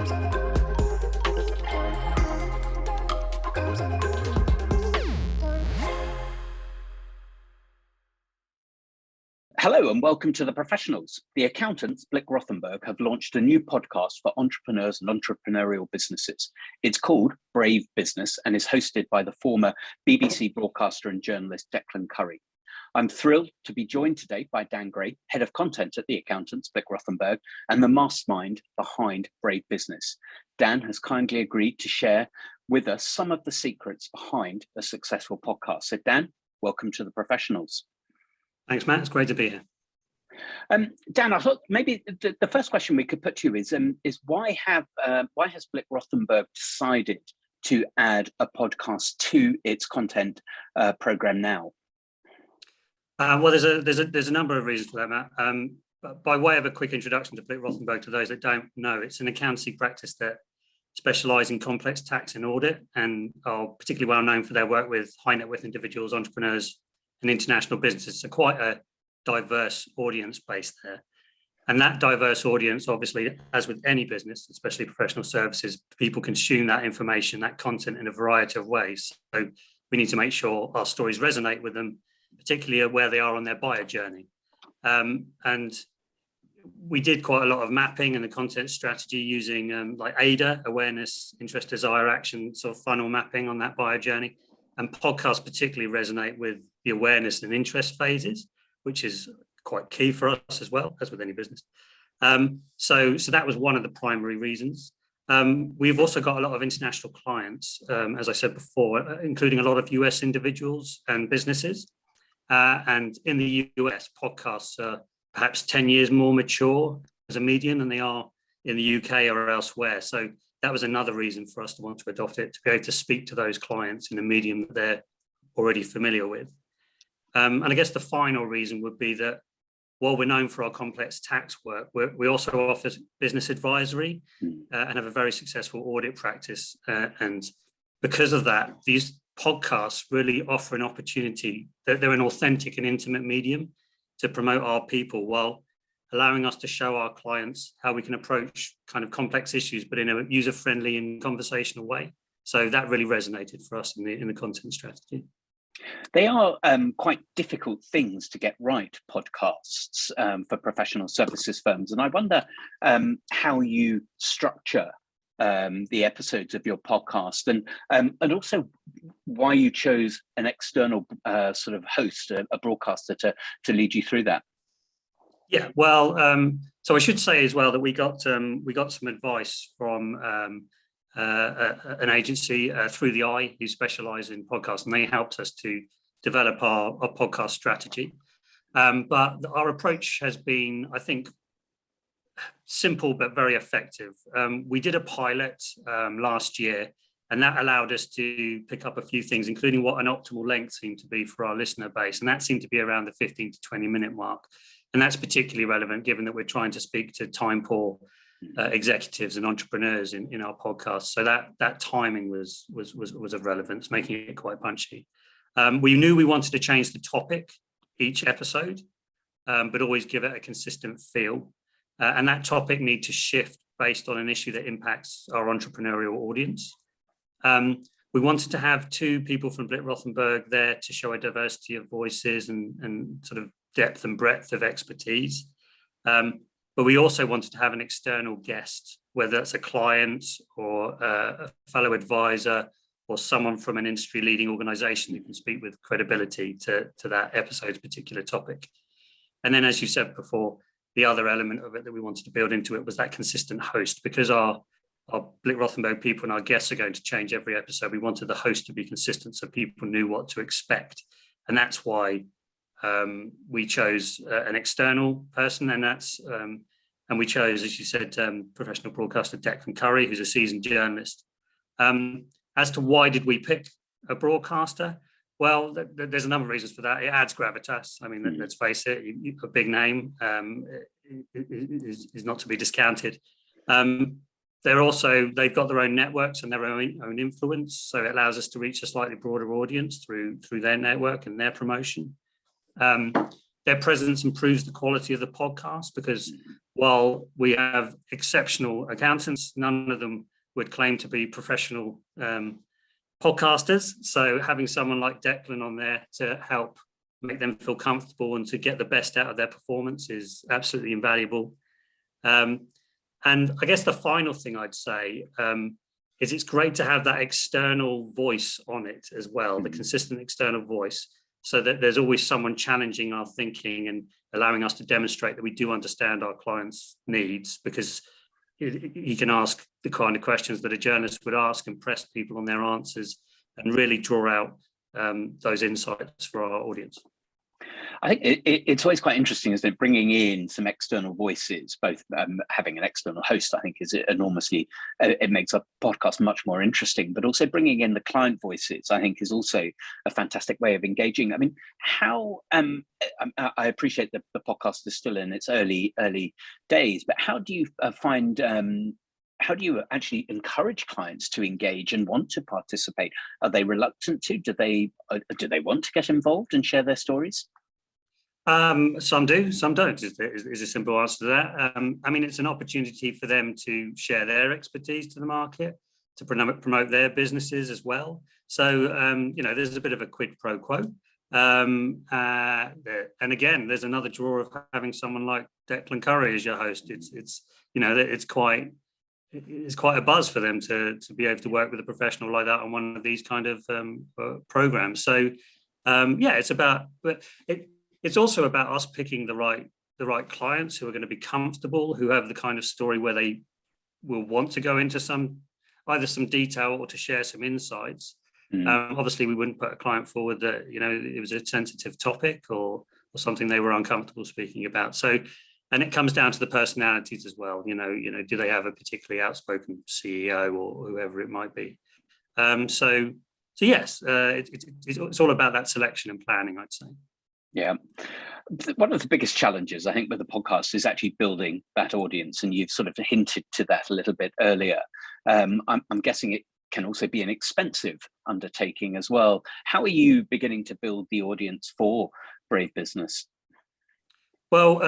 Hello and welcome to The Professionals. The accountants, Blick Rothenberg, have launched a new podcast for entrepreneurs and entrepreneurial businesses. It's called Brave Business and is hosted by the former BBC broadcaster and journalist Declan Curry. I'm thrilled to be joined today by Dan Gray, Head of Content at the accountants, Blick Rothenberg, and the mastermind behind Brave Business. Dan has kindly agreed to share with us some of the secrets behind a successful podcast. So Dan, welcome to The Professionals. Thanks, Matt. It's great to be here. Dan, I thought maybe the first question we could put to you is why has Blick Rothenberg decided to add a podcast to its content program now? Well, there's a number of reasons for that, Matt. But by way of a quick introduction to Blick Rothenberg, to those that don't know, it's an accountancy practice that specialise in complex tax and audit, and are particularly well known for their work with high net worth individuals, entrepreneurs, and international businesses. So quite a diverse audience base there. And that diverse audience, obviously, as with any business, especially professional services, people consume that information, that content in a variety of ways. So we need to make sure our stories resonate with them, particularly where they are on their buyer journey. And we did quite a lot of mapping and the content strategy using like ADA, awareness, interest, desire, action, sort of funnel mapping on that buyer journey. And podcasts particularly resonate with the awareness and interest phases, which is quite key for us as well, as with any business. So that was one of the primary reasons. We've also got a lot of international clients, as I said before, including a lot of US individuals and businesses. And in the US, podcasts are perhaps 10 years more mature as a medium than they are in the UK or elsewhere. So that was another reason for us to want to adopt it, to be able to speak to those clients in a medium that they're already familiar with. And I guess the final reason would be that while we're known for our complex tax work, we also offer business advisory and have a very successful audit practice. And because of that, these podcasts really offer an opportunity that they're an authentic and intimate medium to promote our people, while allowing us to show our clients how we can approach kind of complex issues, but in a user-friendly and conversational way. So that really resonated for us in the content strategy. They are quite difficult things to get right, podcasts, for professional services firms. And I wonder how you structure the episodes of your podcast, and also why you chose an external sort of host, a broadcaster, to lead you through that. Yeah, well, so I should say as well that we got some advice from an agency through the Eye, who specialise in podcasts, and they helped us to develop our podcast strategy. But our approach has been, I think, simple but very effective. We did a pilot last year, and that allowed us to pick up a few things, including what an optimal length seemed to be for our listener base, and that seemed to be around the 15 to 20 minute mark. And that's particularly relevant given that we're trying to speak to time poor executives and entrepreneurs in our podcast. So that timing was of relevance, making it quite punchy. We knew we wanted to change the topic each episode, but always give it a consistent feel. And that topic need to shift based on an issue that impacts our entrepreneurial audience. We wanted to have two people from Blick Rothenberg there to show a diversity of voices and sort of depth and breadth of expertise. But we also wanted to have an external guest, whether that's a client or a fellow advisor or someone from an industry leading organization who can speak with credibility to that episode's particular topic. And then, as you said before, the other element of it that we wanted to build into it was that consistent host, because our Blick Rothenberg people and our guests are going to change every episode. We wanted the host to be consistent so people knew what to expect. And that's why we chose an external person, and we chose, as you said, professional broadcaster Declan Curry, who's a seasoned journalist. As to why did we pick a broadcaster? Well, there's a number of reasons for that. It adds gravitas. I mean, let's face it, a big name is not to be discounted. They've got their own networks and their own influence, so it allows us to reach a slightly broader audience through their network and their promotion. their presence improves the quality of the podcast, because while we have exceptional accountants, none of them would claim to be professional podcasters. So having someone like Declan on there to help make them feel comfortable and to get the best out of their performance is absolutely invaluable. And I guess the final thing I'd say is it's great to have that external voice on it as well, the consistent external voice, so that there's always someone challenging our thinking and allowing us to demonstrate that we do understand our clients' needs, because he can ask the kind of questions that a journalist would ask and press people on their answers and really draw out those insights for our audience. I think it's always quite interesting, isn't it? Bringing in some external voices, both having an external host, I think is enormously, it makes a podcast much more interesting, but also bringing in the client voices, I think is also a fantastic way of engaging. I mean, how, I appreciate that the podcast is still in its early days, but how do you find, how do you actually encourage clients to engage and want to participate? Are they reluctant to? Do they want to get involved and share their stories? Some do, some don't, is a simple answer to that. I mean, it's an opportunity for them to share their expertise to the market, to promote their businesses as well. So, there's a bit of a quid pro quo. And again, there's another draw of having someone like Declan Curry as your host. It's quite a buzz for them to be able to work with a professional like that on one of these kind of programs. So it's also about us picking the right clients who are going to be comfortable, who have the kind of story where they will want to go into either some detail or to share some insights. Obviously, we wouldn't put a client forward that it was a sensitive topic or something they were uncomfortable speaking about. So. And it comes down to the personalities as well. Do they have a particularly outspoken CEO or whoever it might be? So yes, it's all about that selection and planning, I'd say. Yeah. One of the biggest challenges, I think, with the podcast is actually building that audience. And you've sort of hinted to that a little bit earlier. I'm guessing it can also be an expensive undertaking as well. How are you beginning to build the audience for Brave Business? Well,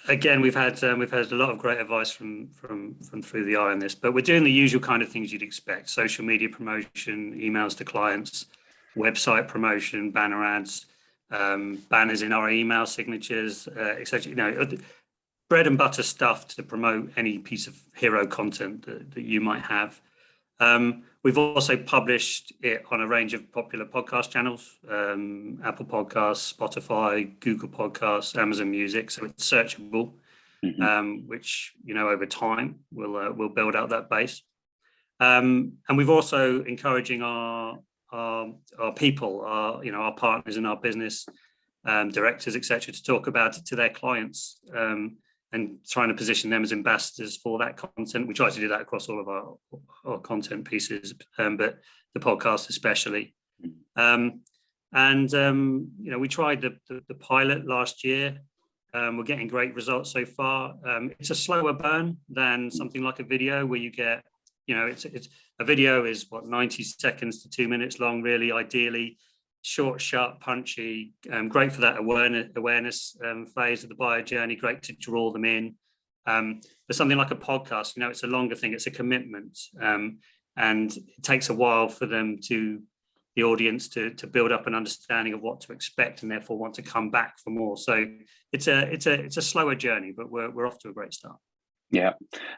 again, we've had a lot of great advice from Through the Eye on this, but we're doing the usual kind of things you'd expect: social media promotion, emails to clients, website promotion, banner ads, banners in our email signatures, etc. Bread and butter stuff to promote any piece of hero content that you might have. We've also published it on a range of popular podcast channels, Apple Podcasts, Spotify, Google Podcasts, Amazon Music, so it's searchable, which, over time we'll build out that base. And we've also encouraging our people, our partners in our business, directors, etc., to talk about it to their clients, and trying to position them as ambassadors for that content. We try to do that across all of our content pieces, but the podcast especially. We tried the pilot last year. We're getting great results so far. It's a slower burn than something like a video where you get, it's a video is 90 seconds to 2 minutes long, really, ideally. Short, sharp, punchy, great for that awareness phase of the buyer journey, great to draw them in. But something like a podcast, it's a longer thing, it's a commitment. And it takes a while for the audience to build up an understanding of what to expect and therefore want to come back for more. So it's a slower journey, but we're off to a great start. Yeah.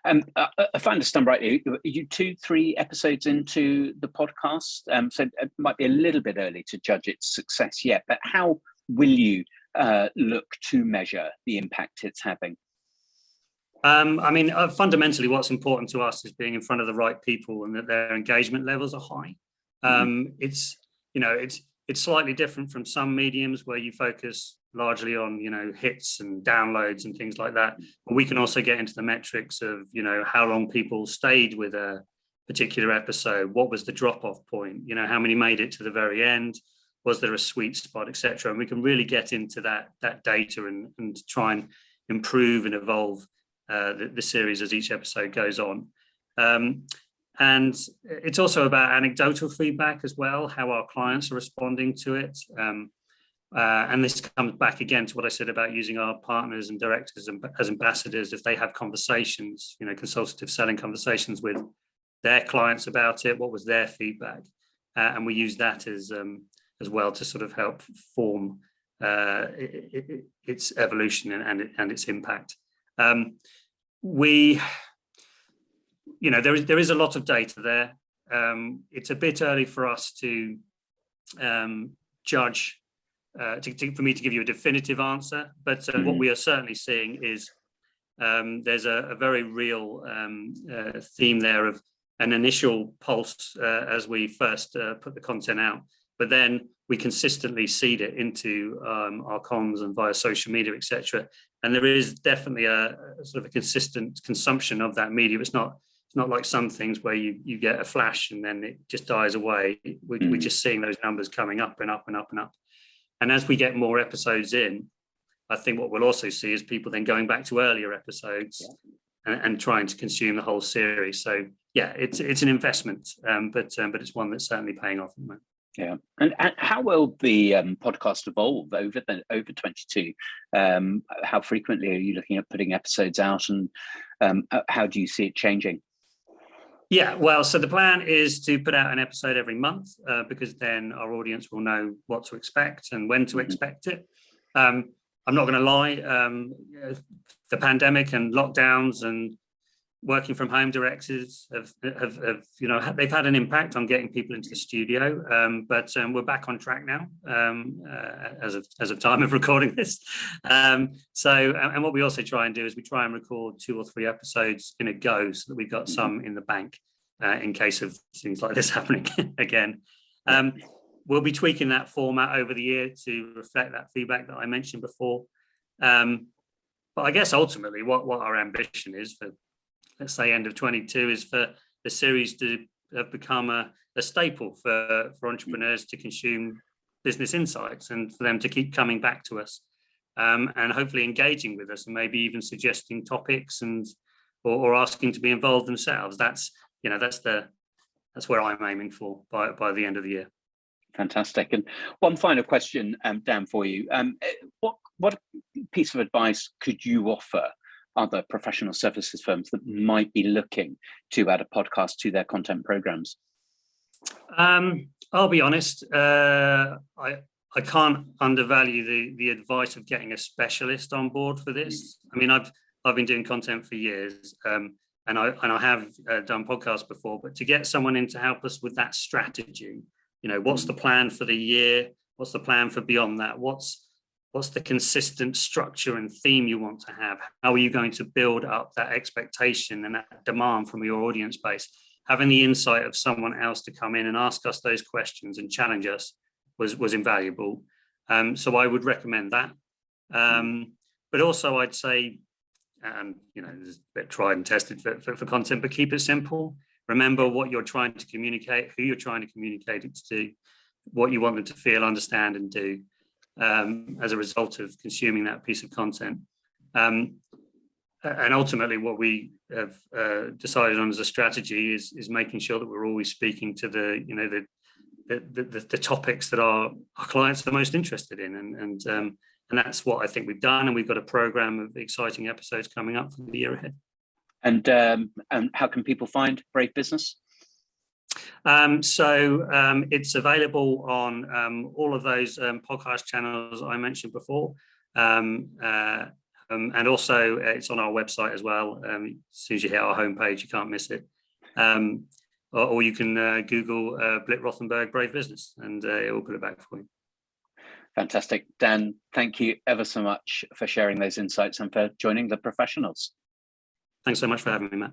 If I understand rightly, you 2-3 episodes into the podcast, so it might be a little bit early to judge its success yet, but how will you look to measure the impact it's having? Fundamentally, what's important to us is being in front of the right people and that their engagement levels are high. It's slightly different from some mediums where you focus largely on, hits and downloads and things like that. But we can also get into the metrics of, how long people stayed with a particular episode. What was the drop-off point? How many made it to the very end? Was there a sweet spot, etc.? And we can really get into that data and try and improve and evolve the series as each episode goes on. And it's also about anecdotal feedback as well, how our clients are responding to it. And this comes back again to what I said about using our partners and directors as ambassadors. If they have conversations, consultative selling conversations with their clients about it, what was their feedback? And we use that as well to sort of help form its evolution and its impact. There is a lot of data there. It's a bit early for us to judge, for me to give you a definitive answer, but what we are certainly seeing is there's a very real theme there of an initial pulse as we first put the content out, but then we consistently seed it into our comms and via social media, etc. And there is definitely a sort of a consistent consumption of that media. It's not like some things where you get a flash and then it just dies away. We're just seeing those numbers coming up and up and up and up. And as we get more episodes in, I think what we'll also see is people then going back to earlier episodes and trying to consume the whole series. So yeah, it's an investment, but it's one that's certainly paying off at the moment. Yeah, and how will the podcast evolve over 22? How frequently are you looking at putting episodes out, and how do you see it changing? Yeah, well, so the plan is to put out an episode every month because then our audience will know what to expect and when to expect it. I'm not going to lie, the pandemic and lockdowns and working from home directors have they've had an impact on getting people into the studio, but we're back on track now as of time of recording this. So what we also try and do is we try and record 2 or 3 episodes in a go so that we've got some in the bank in case of things like this happening again. We'll be tweaking that format over the year to reflect that feedback that I mentioned before. But I guess ultimately what our ambition is for, let's say, end of 22 is for the series to have become a staple for entrepreneurs to consume business insights and for them to keep coming back to us and hopefully engaging with us and maybe even suggesting topics or asking to be involved themselves. That's where I'm aiming for by the end of the year. Fantastic. And one final question, Dan, for you. What piece of advice could you offer other professional services firms that might be looking to add a podcast to their content programs? I'll be honest, I can't undervalue the advice of getting a specialist on board for this. I mean, I've been doing content for years, and I have done podcasts before, but to get someone in to help us with that strategy, what's the plan for the year? What's the plan for beyond that? What's the consistent structure and theme you want to have? How are you going to build up that expectation and that demand from your audience base? Having the insight of someone else to come in and ask us those questions and challenge us was invaluable. So I would recommend that. But also I'd say, this is a bit tried and tested for content, but keep it simple. Remember what you're trying to communicate, who you're trying to communicate it to, what you want them to feel, understand, and do. As a result of consuming that piece of content. And ultimately what we have decided on as a strategy is making sure that we're always speaking to the topics that our clients are most interested in. And that's what I think we've done. And we've got a program of exciting episodes coming up for the year ahead. And how can people find Brave Business? So it's available on all of those podcast channels I mentioned before. And also it's on our website as well. As soon as you hit our homepage, you can't miss it. Or you can Google Blick Rothenberg Brave Business and it will put it back for you. Fantastic. Dan, thank you ever so much for sharing those insights and for joining the professionals. Thanks so much for having me, Matt.